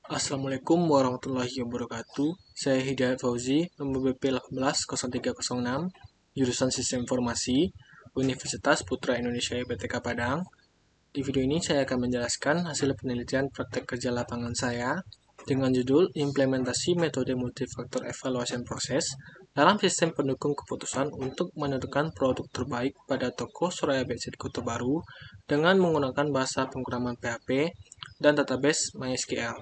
Assalamualaikum warahmatullahi wabarakatuh. Saya Hidayat Fauzi, nomor BP 180306, jurusan Sistem Informasi, Universitas Putra Indonesia IPTK Padang. Di video ini saya akan menjelaskan hasil penelitian praktek kerja lapangan saya dengan judul Implementasi Metode Multifaktor Evaluation Process dalam sistem pendukung keputusan untuk menentukan produk terbaik pada toko Suraya Bedsheet Kota Baru dengan menggunakan bahasa pemrograman PHP dan database MySQL.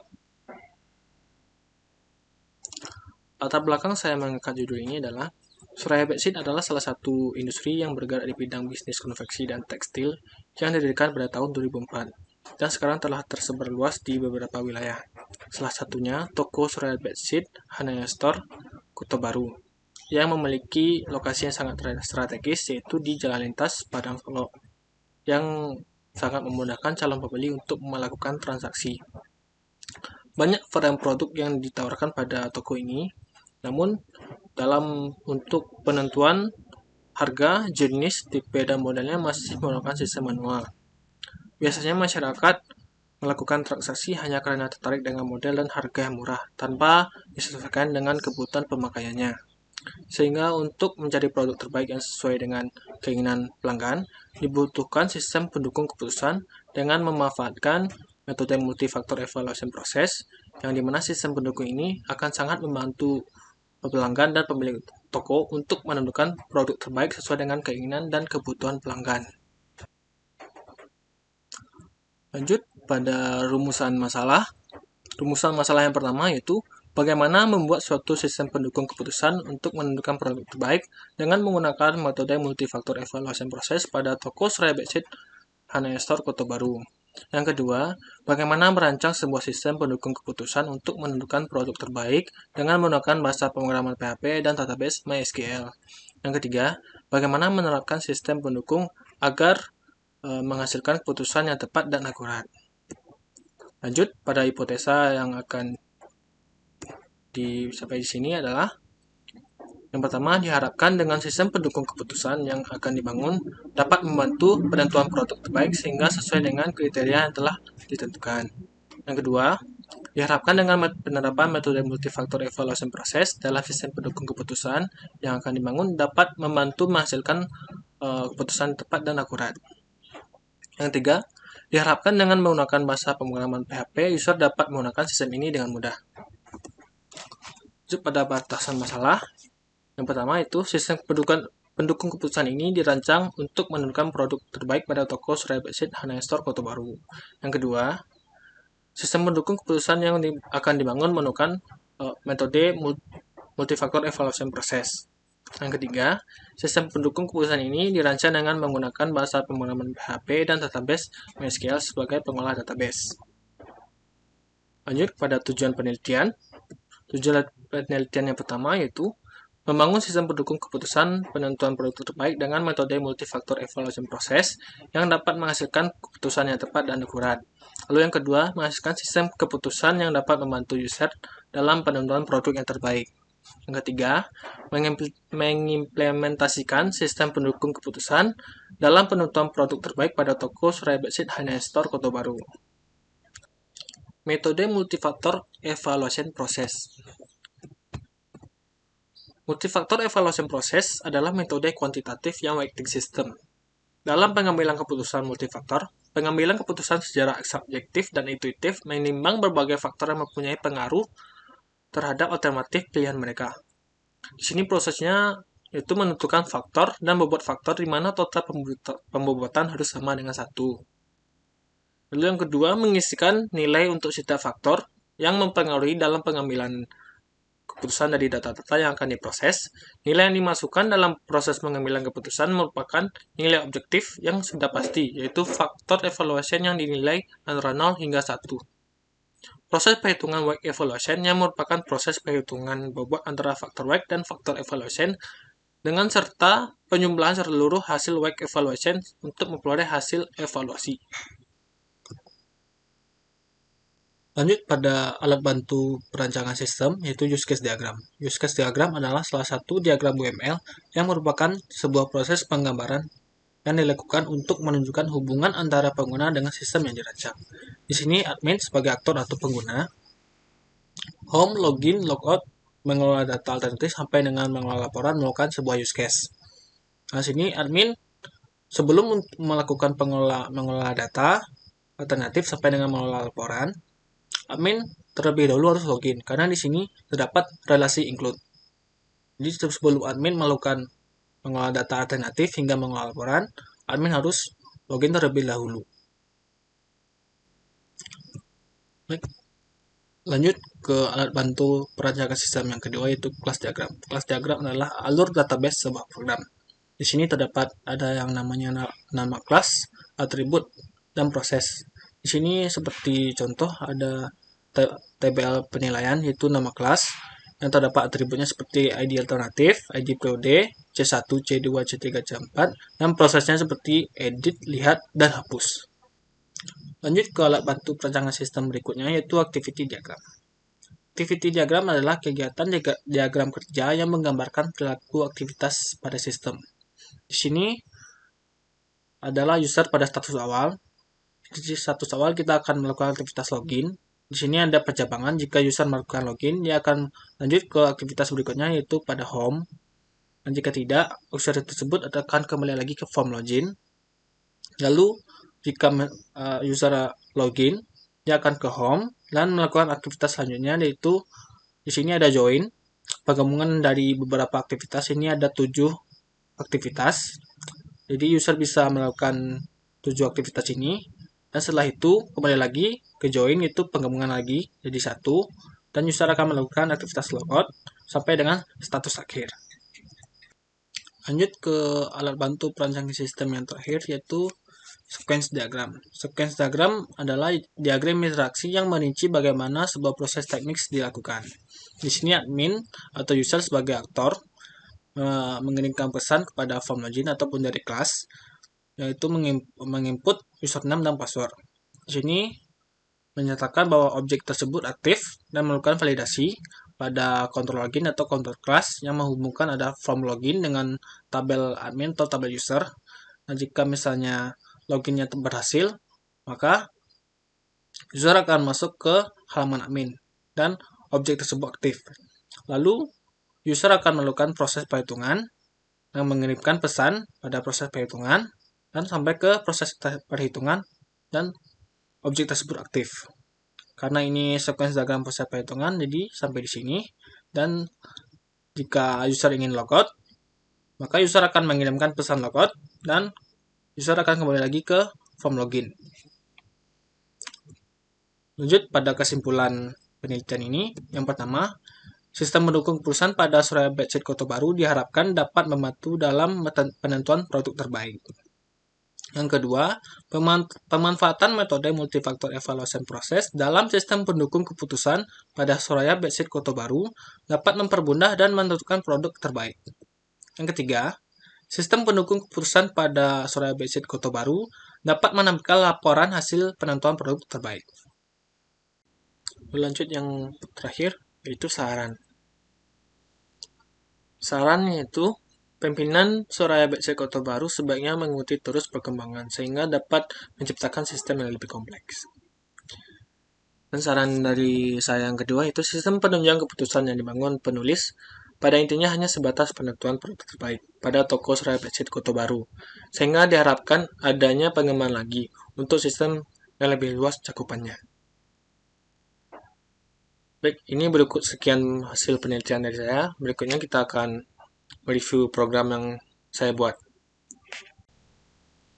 Latar belakang saya mengangkat judul ini adalah Suraya Bedsheet adalah salah satu industri yang bergerak di bidang bisnis konveksi dan tekstil yang didirikan pada tahun 2004 dan sekarang telah tersebar luas di beberapa wilayah. Salah satunya toko Suraya Bedsheet Hanaya Store Kota Baru yang memiliki lokasi yang sangat strategis yaitu di Jalan Lintas Padang Solo yang sangat memudahkan calon pembeli untuk melakukan transaksi. Banyak varian produk yang ditawarkan pada toko ini, namun untuk penentuan harga, jenis, tipe, dan modelnya masih menggunakan sistem manual. Biasanya masyarakat melakukan transaksi hanya karena tertarik dengan model dan harga yang murah, tanpa disesuaikan dengan kebutuhan pemakaiannya. Sehingga untuk mencari produk terbaik yang sesuai dengan keinginan pelanggan, dibutuhkan sistem pendukung keputusan dengan memanfaatkan metode multifaktor evaluation process, yang dimana sistem pendukung ini akan sangat membantu pelanggan dan pemilik toko untuk menentukan produk terbaik sesuai dengan keinginan dan kebutuhan pelanggan. Lanjut pada rumusan masalah. Rumusan masalah yang pertama yaitu bagaimana membuat suatu sistem pendukung keputusan untuk menentukan produk terbaik dengan menggunakan metode multifaktor evaluation process pada toko Suraya Bedsheet Hanaya Store Kota Baru. Yang kedua, bagaimana merancang sebuah sistem pendukung keputusan untuk menentukan produk terbaik dengan menggunakan bahasa pemrograman PHP dan database MySQL. Yang ketiga, bagaimana menerapkan sistem pendukung agar menghasilkan keputusan yang tepat dan akurat. Lanjut pada hipotesa yang akan disampaikan di sini adalah yang pertama, diharapkan dengan sistem pendukung keputusan yang akan dibangun dapat membantu penentuan produk terbaik sehingga sesuai dengan kriteria yang telah ditentukan. Yang kedua, diharapkan dengan penerapan metode multifaktor evaluation process dalam sistem pendukung keputusan yang akan dibangun dapat membantu menghasilkan keputusan tepat dan akurat. Yang ketiga, diharapkan dengan menggunakan bahasa pemrograman PHP, user dapat menggunakan sistem ini dengan mudah. Lanjut pada batasan masalah. Yang pertama itu sistem pendukung keputusan ini dirancang untuk menentukan produk terbaik pada toko Suraya Bedsheet Hanaya Store Kota Baru. Yang kedua, sistem pendukung keputusan yang akan dibangun menggunakan metode multifaktor evaluation process. Yang ketiga, sistem pendukung keputusan ini dirancang dengan menggunakan bahasa pemrograman PHP dan database MySQL sebagai pengolah database. Lanjut pada tujuan penelitian. Tujuan penelitian yang pertama yaitu membangun sistem pendukung keputusan penentuan produk terbaik dengan metode multifaktor evaluation process yang dapat menghasilkan keputusan yang tepat dan akurat. Lalu yang kedua, menghasilkan sistem keputusan yang dapat membantu user dalam penentuan produk yang terbaik. Yang ketiga, mengimplementasikan sistem pendukung keputusan dalam penentuan produk terbaik pada toko Suraya Bedsheet Hanaya Store Kota Baru. Metode multifaktor evaluation process. Multifaktor evaluation process adalah metode kuantitatif yang weighting system. Dalam pengambilan keputusan multifaktor, pengambilan keputusan secara subjektif dan intuitif menimbang berbagai faktor yang mempunyai pengaruh terhadap alternatif pilihan mereka. Di sini prosesnya yaitu menentukan faktor dan membuat faktor di mana total pembobotan harus sama dengan 1. Lalu yang kedua, mengisikan nilai untuk setiap faktor yang mempengaruhi dalam pengambilan keputusan dari data-data yang akan diproses. Nilai yang dimasukkan dalam proses pengambilan keputusan merupakan nilai objektif yang sudah pasti, yaitu faktor evaluation yang dinilai antara 0 hingga 1. Proses perhitungan weight evaluation yang merupakan proses perhitungan bobot antara faktor weight dan faktor evaluation dengan serta penjumlahan seluruh hasil weight evaluation untuk memperoleh hasil evaluasi. Lanjut pada alat bantu perancangan sistem, yaitu use case diagram. Use case diagram adalah salah satu diagram UML yang merupakan sebuah proses penggambaran yang dilakukan untuk menunjukkan hubungan antara pengguna dengan sistem yang dirancang. Di sini admin sebagai aktor atau pengguna, home, login, logout, mengelola data alternatif sampai dengan mengelola laporan melakukan sebuah use case. Nah, sini admin sebelum melakukan mengelola data alternatif sampai dengan mengelola laporan, admin terlebih dahulu harus login karena di sini terdapat relasi include. Jadi sebelum admin melakukan mengelola data alternatif hingga mengelola laporan, admin harus login terlebih dahulu. Baik. Lanjut ke alat bantu perancangan sistem yang kedua, yaitu kelas diagram. Kelas diagram adalah alur database sebuah program. Di sini terdapat ada yang namanya nama kelas, atribut, dan proses. Di sini seperti contoh ada tabel penilaian, yaitu nama kelas, yang terdapat atributnya seperti ID alternatif, ID periode, C1, C2, C3, C4, dan prosesnya seperti edit, lihat, dan hapus. Lanjut ke alat bantu perancangan sistem berikutnya, yaitu activity diagram. Activity diagram adalah kegiatan diagram kerja yang menggambarkan perilaku aktivitas pada sistem. Di sini adalah user pada status awal. Di status awal kita akan melakukan aktivitas login. Di sini ada pencabangan, jika user melakukan login, dia akan lanjut ke aktivitas berikutnya, yaitu pada home. Dan jika tidak, user tersebut akan kembali lagi ke form login. Lalu, jika user login, dia akan ke home dan melakukan aktivitas selanjutnya, yaitu di sini ada join. Penggabungan dari beberapa aktivitas, ini ada 7 aktivitas. Jadi user bisa melakukan 7 aktivitas ini. Dan setelah itu kembali lagi ke join, itu penggabungan lagi jadi 1. Dan user akan melakukan aktivitas logout sampai dengan status akhir. Lanjut ke alat bantu perancang sistem yang terakhir, yaitu sequence diagram. Sequence diagram adalah diagram interaksi yang merinci bagaimana sebuah proses teknis dilakukan. Di sini admin atau user sebagai aktor mengirimkan pesan kepada form login ataupun dari kelas, yaitu menginput username dan password. Di sini menyatakan bahwa objek tersebut aktif dan melakukan validasi pada kontrol login atau kontrol kelas yang menghubungkan ada form login dengan tabel admin atau tabel user. Nah, jika misalnya loginnya berhasil, maka user akan masuk ke halaman admin dan objek tersebut aktif. Lalu, user akan melakukan proses perhitungan yang mengirimkan pesan pada proses perhitungan dan sampai ke proses perhitungan dan objek tersebut aktif. Karena ini sequence diagram proses perhitungan, jadi sampai di sini. Dan jika user ingin logout, maka user akan mengirimkan pesan logout dan user akan kembali lagi ke form login. Lanjut pada kesimpulan penelitian ini, yang pertama, sistem mendukung perusahaan pada Surabaya Batsit Kota Baru diharapkan dapat membantu dalam penentuan produk terbaik. Yang kedua, pemanfaatan metode multifaktor evaluation proses dalam sistem pendukung keputusan pada Surabaya Batsit Kota Baru dapat mempermudah dan menentukan produk terbaik. Yang ketiga, sistem pendukung keputusan pada Surabaya Batsit Kota Baru dapat menampilkan laporan hasil penentuan produk terbaik. Lanjut yang terakhir, yaitu saran. Saran yaitu pimpinan Surabaya Batsit Kota Baru sebaiknya mengikuti terus perkembangan sehingga dapat menciptakan sistem yang lebih kompleks. Dan saran dari saya yang kedua itu sistem penunjang keputusan yang dibangun penulis pada intinya hanya sebatas penentuan produk terbaik pada toko Surabaya Batsit Kota Baru, sehingga diharapkan adanya pengembangan lagi untuk sistem yang lebih luas cakupannya. Baik, ini berikut sekian hasil penelitian dari saya. Berikutnya kita akan mereview program yang saya buat.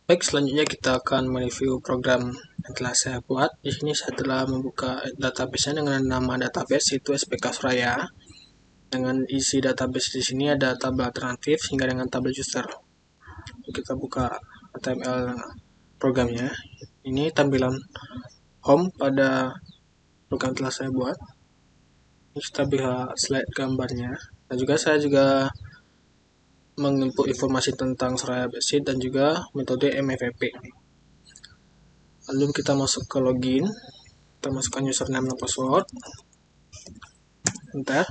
Baik, selanjutnya kita akan mereview program yang telah saya buat. Di sini saya telah membuka database-nya dengan nama database yaitu SPK Suraya. Dengan isi database di sini ada tabel alternatif hingga dengan tabel user. Kita buka HTML programnya. Ini tampilan home pada program telah saya buat. Kita bisa slide gambarnya. Dan juga saya menginput informasi tentang Surabaya Batsit dan juga metode MFP. Lalu kita masuk ke login, kita masukkan username dan password. Enter.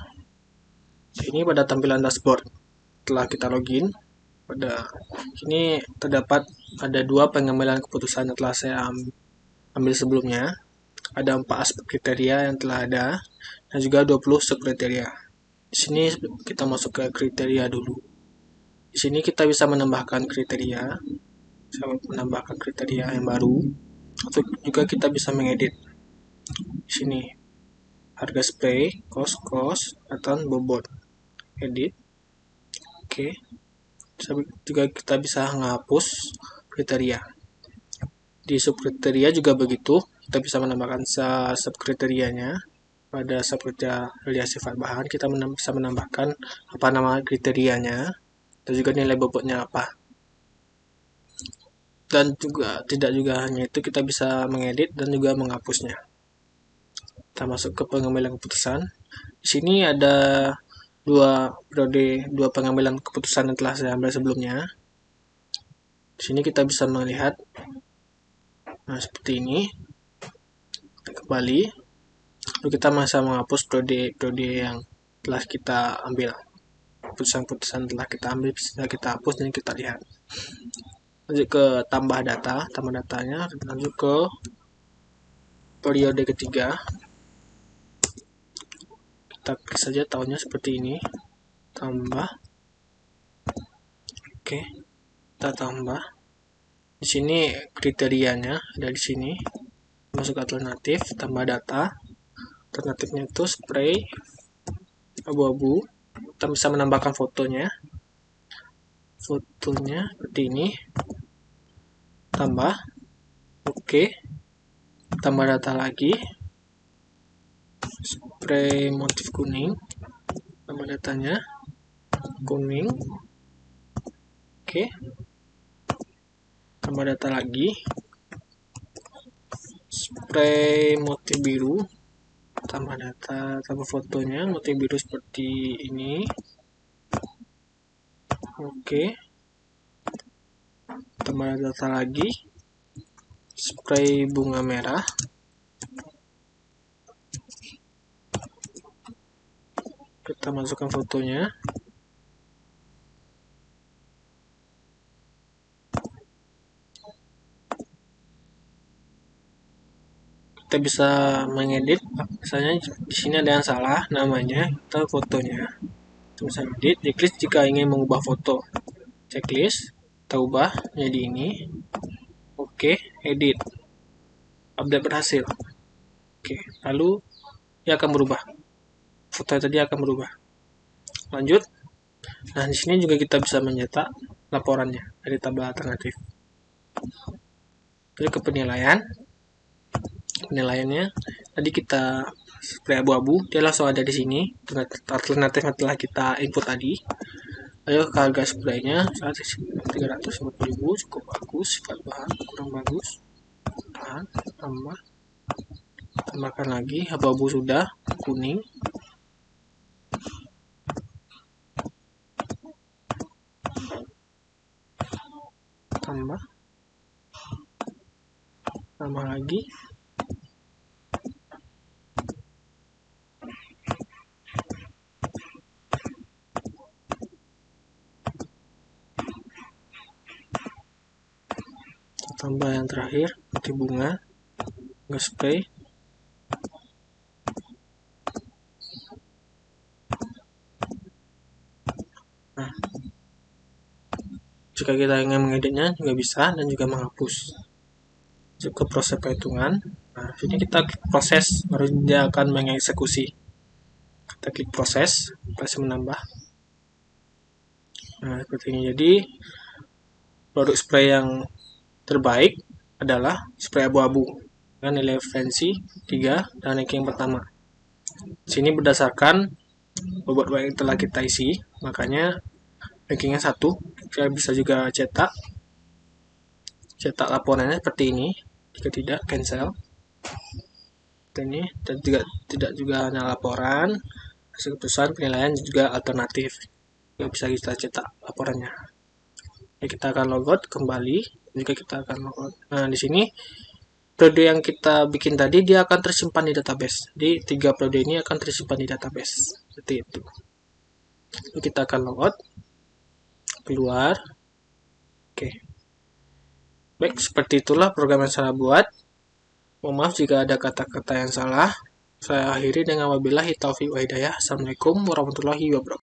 Ini pada tampilan dashboard. Setelah kita login, pada sini terdapat ada 2 pengambilan keputusan yang telah saya ambil sebelumnya. ada 4 aspek kriteria yang telah ada dan juga 20 subkriteria. Di sini kita masuk ke kriteria dulu. Di sini kita bisa menambahkan kriteria, yang baru, atau juga kita bisa mengedit. Di sini harga spray, cost, atau bobot, edit. Oke. Juga kita bisa menghapus kriteria. Di subkriteria juga begitu, kita bisa menambahkan subkriterianya. Pada subkriteria sifat bahan, kita bisa menambahkan apa nama kriterianya dan juga nilai bobotnya apa. Dan tidak juga hanya itu, kita bisa mengedit dan juga menghapusnya. Kita masuk ke pengambilan keputusan. Di sini ada dua pengambilan keputusan yang telah saya ambil sebelumnya. Di sini kita bisa melihat, seperti ini. Kita kembali, lalu kita bisa menghapus periode yang telah kita ambil. Keputusan telah kita ambil bisa kita hapus dan kita lihat. Lanjut ke tambah datanya, lanjut ke periode ketiga. Kita klik saja tahunnya seperti ini, tambah. Oke, kita tambah. Di sini kriterianya ada di sini. Masuk alternatif, tambah data. Alternatifnya itu spray abu-abu. Kita bisa menambahkan fotonya seperti ini, tambah. Oke, tambah data lagi, spray motif kuning, tambah datanya kuning. Oke, tambah data lagi, spray motif biru, tambah data, tambah fotonya motif biru seperti ini. Oke, tambah data lagi, spray bunga merah. Kita masukkan fotonya. Kita bisa mengedit. Misalnya di sini ada yang salah namanya, kita fotonya. Kita bisa edit, diklik jika ingin mengubah foto. Checklist, kita ubah jadi ini. Oke, edit. Update berhasil. Oke, lalu dia akan berubah. Foto tadi akan berubah. Lanjut. Nah, di sini juga kita bisa mencetak laporannya dari tabel alternatif. Jadi ke penilaian. Penilaiannya tadi kita spray abu-abu, dia langsung ada di sini. Alternatif yang telah kita input tadi. Ayo ke harga spraynya 350.000, cukup bagus, sifat bahan kurang bagus. Tahan, tambahkan lagi, abu-abu sudah, kuning. Tambah lagi. Tambah yang terakhir, motif bunga spray. Nah, jika kita ingin mengeditnya juga bisa dan juga menghapus. Ke proses perhitungan. Nah, sini kita klik proses, baru dia akan mengeksekusi. Kita klik proses, proses menambah. Nah, seperti ini. Jadi produk spray yang terbaik adalah spray abu-abu dengan nilai referensi 3 dan ranking pertama. Sini berdasarkan bobot yang telah kita isi, makanya rankingnya 1. Kita bisa juga cetak laporannya seperti ini. Jika tidak, cancel. Ini dan tidak juga hanya laporan, hasil keputusan, penilaian juga alternatif. Tidak bisa kita cetak laporannya. Jadi kita akan logout kembali. Jika kita akan logout. Nah, di sini periode yang kita bikin tadi dia akan tersimpan di database. Jadi 3 periode ini akan tersimpan di database. Seperti itu. Jadi kita akan logout, keluar. Oke. Baik, seperti itulah program yang saya buat Mohon maaf jika ada kata-kata yang salah. Saya akhiri dengan wabillahi taufiq wa hidayah. Assalamualaikum warahmatullahi wabarakatuh.